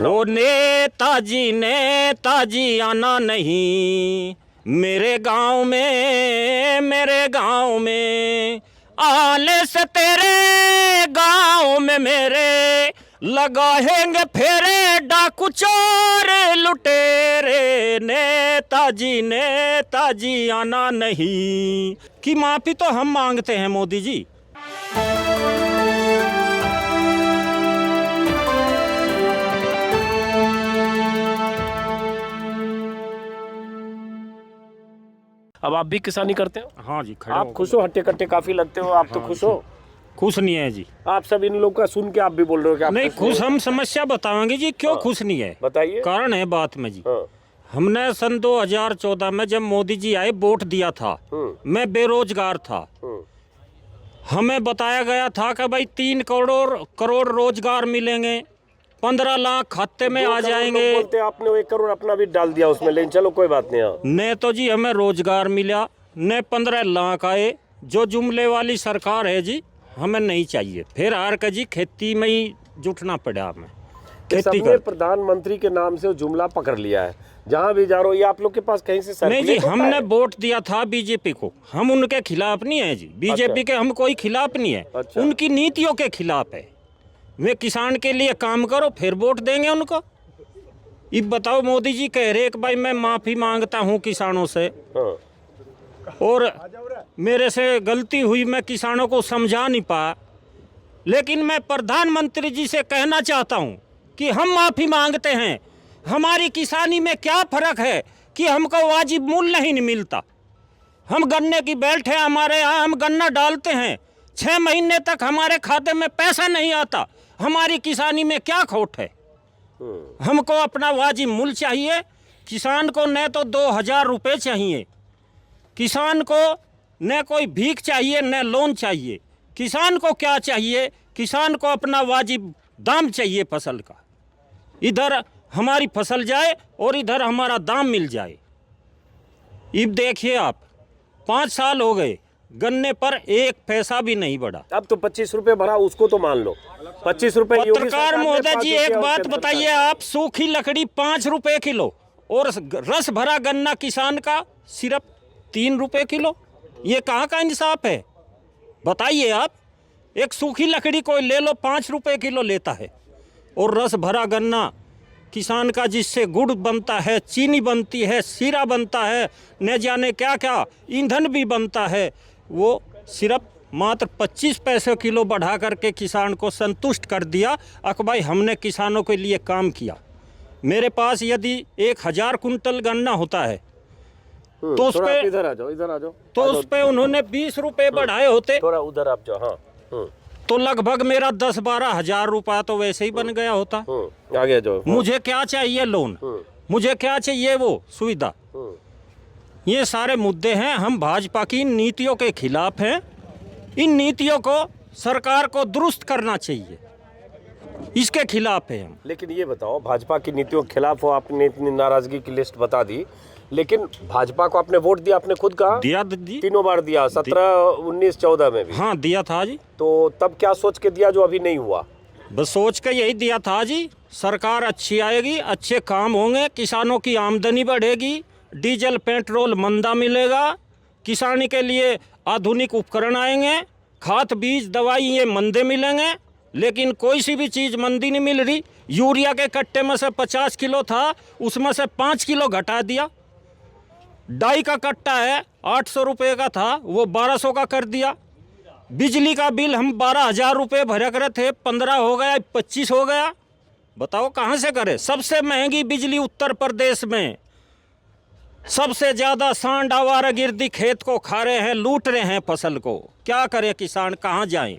ओ नेताजी नेताजी आना नहीं मेरे गांव में आने से तेरे गांव में मेरे लगाएंगे फेरे डाकू चोर लुटेरे। नेताजी नेताजी आना नहीं की माफी तो हम मांगते हैं मोदी जी। अब आप भी किसानी करते हो? हाँ जी, खड़े आप खुश हो? हट्टे कट्टे काफी लगते हो आप। तो खुश हो? खुश नहीं है जी। आप सब इन लोगों का सुन के आप भी बोल रहे हो कि आप नहीं खुश। हम समस्या बताएंगे जी क्यों खुश नहीं है। बताइए। कारण है बात में जी। हाँ। हमने सन 2014 में जब मोदी जी आए वोट दिया था, मैं बेरोजगार था। हमें बताया गया था कि भाई 3 करोड़ रोजगार मिलेंगे, 15 लाख खाते में आ जाएंगे। बोलते आपने 1 करोड़ अपना भी डाल दिया उसमें, लेकिन चलो कोई बात नहीं। ने तो जी हमें रोजगार मिला, ने 15 लाख आए। जो जुमले वाली सरकार है जी हमें नहीं चाहिए। फिर हार के जी खेती में ही जुटना पड़ा हमें। खेती सबने प्रधानमंत्री के नाम से जुमला पकड़ लिया है, जहाँ भी जा रहा हो। ये आप लोग के पास कहीं से नहीं जी, हमने वोट दिया था बीजेपी को। हम उनके खिलाफ नहीं है जी। बीजेपी के हम कोई खिलाफ नहीं है। उनकी नीतियों के खिलाफ है। वे किसान के लिए काम करो फिर वोट देंगे उनको। ये बताओ मोदी जी कह रहे कि भाई मैं माफी मांगता हूँ किसानों से, और मेरे से गलती हुई, मैं किसानों को समझा नहीं पाया। लेकिन मैं प्रधानमंत्री जी से कहना चाहता हूँ कि हम माफी मांगते हैं। हमारी किसानी में क्या फर्क है कि हमको वाजिब मूल्य नहीं मिलता। हम गन्ने की बेल्ट है हमारे यहाँ, हम गन्ना डालते हैं, 6 महीने तक हमारे खाते में पैसा नहीं आता। हमारी किसानी में क्या खोट है। हमको अपना वाजिब मूल्य चाहिए। किसान को न तो 2000 रुपये चाहिए, किसान को न कोई भीख चाहिए न लोन चाहिए। किसान को क्या चाहिए? किसान को अपना वाजिब दाम चाहिए फसल का। इधर हमारी फसल जाए और इधर हमारा दाम मिल जाए। अब देखिए आप, 5 साल हो गए, गन्ने पर 1 पैसा भी नहीं बढ़ा। अब तो 25 रुपए भरा, उसको तो मान लो 25 रुपए। पत्रकार महोदय जी एक बात बताइए, आप सूखी लकड़ी 5 रुपए किलो और रस भरा गन्ना किसान का सिर्फ 3 रुपए किलो। ये कहाँ का इंसाफ है बताइए आप। एक सूखी लकड़ी कोई ले लो 5 रुपए किलो लेता है, और रस भरा गन्ना किसान का जिससे गुड़ बनता है, चीनी बनती है, सीरा बनता है, न जाने क्या क्या ईंधन भी बनता है, वो सिर्फ मात्र 25 पैसे किलो बढ़ा करके किसान को संतुष्ट कर दिया। अक भाई हमने किसानों के लिए काम किया। मेरे पास यदि 1000 कुंटल गन्ना होता है तो उस पे इधर आ जाओ तो उस पे उन्होंने 20 रुपए बढ़ाए होते, थोड़ा उधर आप जाओ। हाँ। तो लगभग मेरा 10-12 हजार रुपया तो वैसे ही बन गया होता। आगे जाओ। मुझे क्या चाहिए लोन, मुझे क्या चाहिए वो सुविधा। ये सारे मुद्दे हैं। हम भाजपा की नीतियों के खिलाफ हैं। इन नीतियों को सरकार को दुरुस्त करना चाहिए, इसके खिलाफ है हम। लेकिन ये बताओ, भाजपा की नीतियों के खिलाफ हो, आपने इतनी नाराजगी की लिस्ट बता दी, लेकिन भाजपा को आपने वोट दिया, आपने खुद कहा दिया, 3 बार दिया, 17, 19, 14 में भी। हाँ दिया था जी। तो तब क्या सोच के दिया जो अभी नहीं हुआ? बस सोच के यही दिया था जी, सरकार अच्छी आएगी, अच्छे काम होंगे, किसानों की आमदनी बढ़ेगी, डीजल पेट्रोल मंदा मिलेगा, किसानी के लिए आधुनिक उपकरण आएंगे, खाद बीज दवाई ये मंदे मिलेंगे। लेकिन कोई सी भी चीज़ मंदी नहीं मिल रही। यूरिया के कट्टे में से 50 किलो था, उसमें से 5 किलो घटा दिया। डाई का कट्टा है 800 रुपये का था, वो 1200 का कर दिया। बिजली का बिल हम 12,000 रुपये भरे करे थे, 15 हो गया, 25 हो गया। बताओ कहाँ से करें। सबसे महंगी बिजली उत्तर प्रदेश में। सबसे ज़्यादा सांड आवारागिर्दी खेत को खा रहे हैं, लूट रहे हैं फसल को। क्या करें किसान, कहाँ जाएं।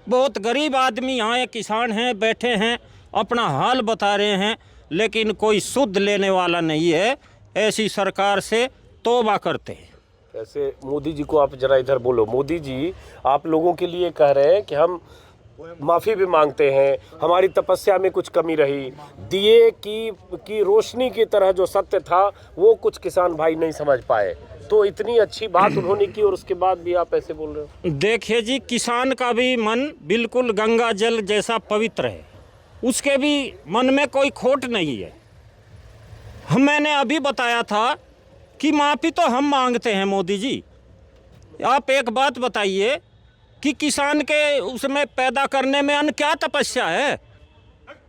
बहुत गरीब आदमी यहाँ किसान हैं, बैठे हैं, अपना हाल बता रहे हैं, लेकिन कोई सुध लेने वाला नहीं है। ऐसी सरकार से तौबा करते हैं। ऐसे मोदी जी को आप जरा इधर बोलो। मोदी जी आप लोगों के लिए कह रहे हैं कि हम माफ़ी भी मांगते हैं, हमारी तपस्या में कुछ कमी रही, दिए की रोशनी की तरह जो सत्य था वो कुछ किसान भाई नहीं समझ पाए। तो इतनी अच्छी बात उन्होंने की और उसके बाद भी आप ऐसे बोल रहे हो। देखिए जी, किसान का भी मन बिल्कुल गंगा जल जैसा पवित्र है। उसके भी मन में कोई खोट नहीं है। मैंने अभी बताया था कि माफ़ी तो हम मांगते हैं मोदी जी। आप एक बात बताइए कि किसान के उसमें पैदा करने में अन्य क्या तपस्या है?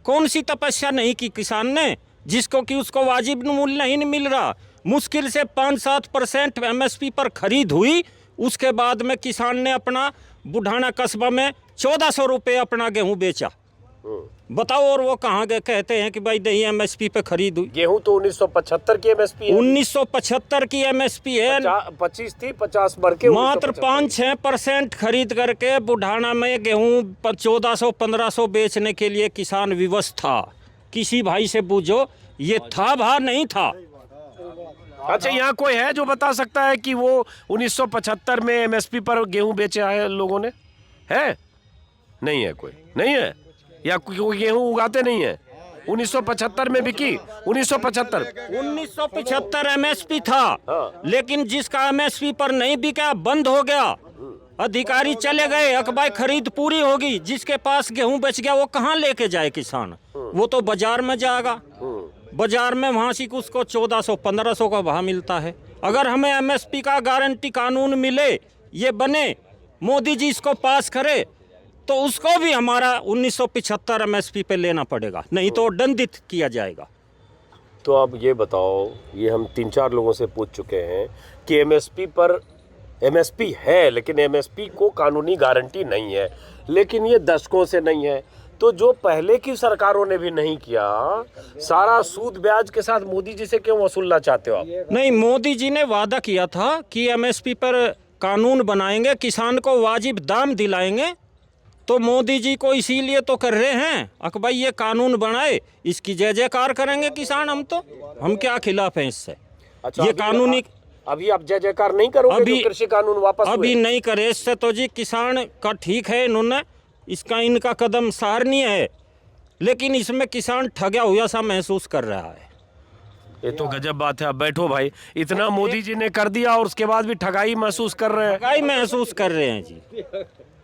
कौन सी तपस्या नहीं की किसान ने, जिसको कि उसको वाजिब मूल्य नहीं मिल रहा। मुश्किल से 5-7% MSP पर खरीद हुई, उसके बाद में किसान ने अपना बुढ़ाना कस्बा में 1400 रुपये अपना गेहूं बेचा। बताओ, और वो कहाँ गए? कहते हैं कि भाई नहीं MSP पे खरीद हुई। गेहूं तो 1975 की MSP है। 1975 की MSP है। 25 थी, 50 बढ़ के मात्र 5-6% खरीद करके बुढ़ाना में गेहूं 1400-1500 बेचने के लिए किसान विवश था। किसी भाई से पूछो, ये था भा नहीं था। अच्छा, यहाँ कोई है जो बता सकता है कि वो 1975 में MSP पर गेहूं बेचा है लोगों ने? है? नहीं है, कोई नहीं है, या कोई गेहूं उगाते नहीं है। 1975 में बिकी। 1975 MSP था। हाँ। लेकिन जिसका MSP पर नहीं बिका, बंद हो गया। अधिकारी चले गए, अकबाई खरीद पूरी होगी। जिसके पास गेहूं बच गया वो कहाँ लेके जाए किसान? वो तो बाजार में जाएगा। बाजार में वहाँ से उसको 1400-1500 का भाव मिलता है। अगर हमें MSP का गारंटी कानून मिले, ये बने, मोदी जी इसको पास करे, तो उसको भी हमारा 1975 MSP पे लेना पड़ेगा, नहीं तो दंडित किया जाएगा। तो आप ये बताओ, ये हम 3-4 लोगों से पूछ चुके हैं कि MSP पर MSP है, लेकिन MSP को कानूनी गारंटी नहीं है। लेकिन ये दशकों से नहीं है, तो जो पहले की सरकारों ने भी नहीं किया, सारा सूद ब्याज के साथ मोदी जी से क्यों वसूलना चाहते हो आप? नहीं, मोदी जी ने वादा किया था कि MSP पर कानून बनाएंगे, किसान को वाजिब दाम दिलाएंगे। तो मोदी जी को इसीलिए तो कर रहे हैं अकबाई ये कानून बनाए, इसकी जय जयकार करेंगे किसान। हम क्या खिलाफ हैं इससे। अच्छा, ये कानूनी अभी आप जय जयकार नहीं करोगे? अभी जो कृषि कानून वापस अभी हुए? नहीं करे इससे तो जी किसान का ठीक है, इन्होंने इनका कदम सराहनीय है, लेकिन इसमें किसान ठगा हुआ सा महसूस कर रहा है। ये तो गजब बात है। अब बैठो भाई, इतना मोदी जी ने कर दिया और उसके बाद भी ठगाई महसूस कर रहे हैं। ठगाई महसूस कर रहे हैं जी।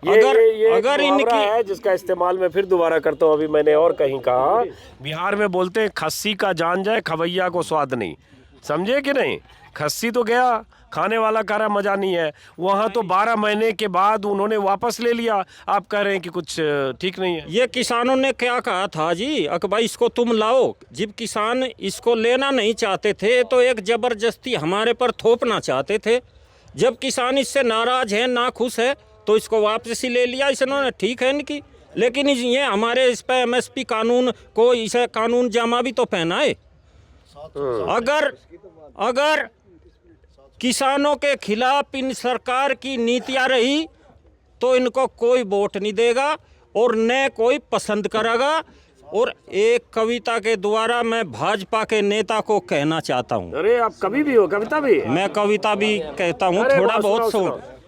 अगर इनकी है, जिसका इस्तेमाल मैं फिर दोबारा करता हूँ, अभी मैंने और कहीं कहा, बिहार में बोलते हैं खस्सी का जान जाए, खवैया को स्वाद नहीं। समझे कि नहीं? खस्सी तो गया, खाने वाला कह रहा मजा नहीं है। वहाँ तो 12 महीने के बाद उन्होंने वापस ले लिया। आप कह रहे हैं कि कुछ ठीक नहीं है। ये किसानों ने क्या कहा था जी, अकबाई इसको तुम लाओ। जब किसान इसको लेना नहीं चाहते थे तो एक जबरदस्ती हमारे पर थोपना चाहते थे। जब किसान इससे नाराज है, ना खुश है, तो इसको वापस ही ले लिया इन्होंने। ठीक है इनकी, लेकिन ये हमारे इस पर MSP कानून को इसे कानून जामा भी तो पहनाए। अगर किसानों के खिलाफ इन सरकार की नीतियां रही तो इनको कोई वोट नहीं देगा और न कोई पसंद करेगा। और एक कविता के द्वारा मैं भाजपा के नेता को कहना चाहता हूँ। अरे आप कवि भी हो, कविता भी? मैं कविता भी कहता हूँ, थोड़ा बहुत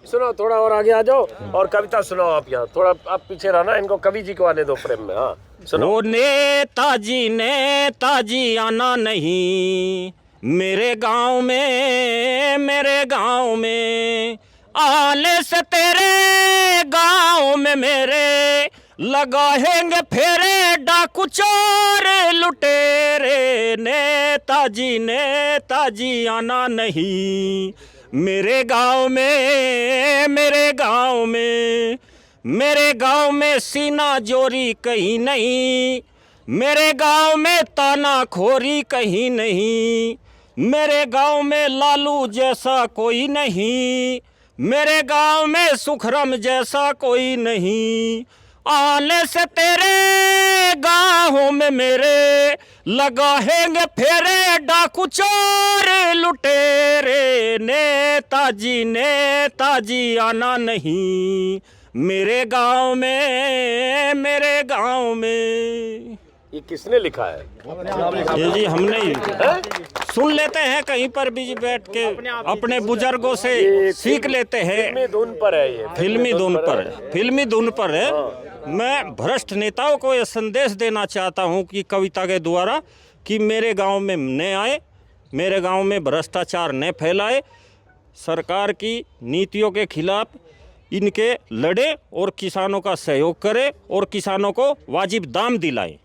सुनो, थोड़ा और आगे आ जाओ और कविता सुनाओ। आप यहाँ थोड़ा आप पीछे रहना, इनको कवि जी को आने दो प्रेम में। हाँ सुनो। ओ नेताजी आना नहीं मेरे गांव में आने से तेरे गांव में मेरे लगाएंगे फेरे डाकू चोर लुटेरे। नेताजी आना नहीं मेरे गांव में सीना जोरी कहीं नहीं, मेरे गांव में तानाखोरी कहीं नहीं, मेरे गांव में लालू जैसा कोई नहीं, मेरे गांव में सुखराम जैसा कोई नहीं। आने से तेरे गांव में मेरे लगाएंगे फेरे डाकू चोर लुटेरे। नेताजी आना नहीं मेरे गांव में। ये किसने लिखा है? ये जी हमने ही सुन लेते हैं कहीं पर भी बैठ के, अपने बुजुर्गों से सीख लेते हैं। फिल्मी धुन पर है ये। फिल्मी धुन पर है। मैं भ्रष्ट नेताओं को यह संदेश देना चाहता हूं कि कविता के द्वारा कि मेरे गांव में न आए, मेरे गांव में भ्रष्टाचार न फैलाए, सरकार की नीतियों के खिलाफ इनके लड़े और किसानों का सहयोग करे और किसानों को वाजिब दाम दिलाएं।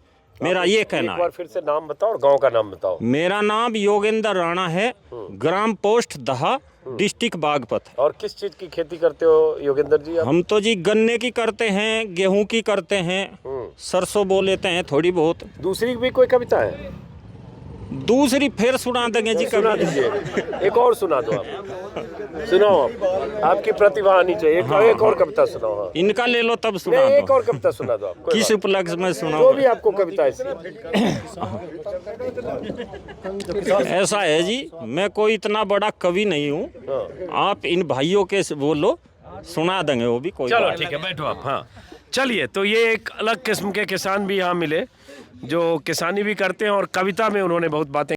मेरा ये कहना एक है। बार फिर से नाम बताओ और गांव का नाम बताओ। मेरा नाम योगेंद्र राणा है, ग्राम पोस्ट दहा, डिस्ट्रिक्ट बागपत। और किस चीज की खेती करते हो योगेंद्र जी आप? हम तो जी गन्ने की करते हैं, गेहूं की करते हैं, सरसों बो लेते हैं थोड़ी बहुत। दूसरी भी कोई कविता है? दूसरी फिर सुना देंगे जी सुना कभी। दीजिए, एक और सुना दो आप, सुनाओ आप, आपकी प्रतिभा आनी चाहिए। एक और कविता सुनाओ। हाँ। इनका ले लो तब सुना नहीं, एक दो। और कविता सुना दो आप, कोई किस बात उपलक्ष्य में नहीं। जो सुनाऊं? भी आपको कविता ऐसी ऐसा है जी, मैं कोई इतना बड़ा कवि नहीं हूँ। हाँ। आप इन भाइयों के बोलो, सुना देंगे वो भी, कोई चलो बात ठीक है, बैठो आप। हाँ चलिए, तो ये एक अलग किस्म के किसान भी यहाँ मिले जो किसानी भी करते हैं और कविता में उन्होंने बहुत बातें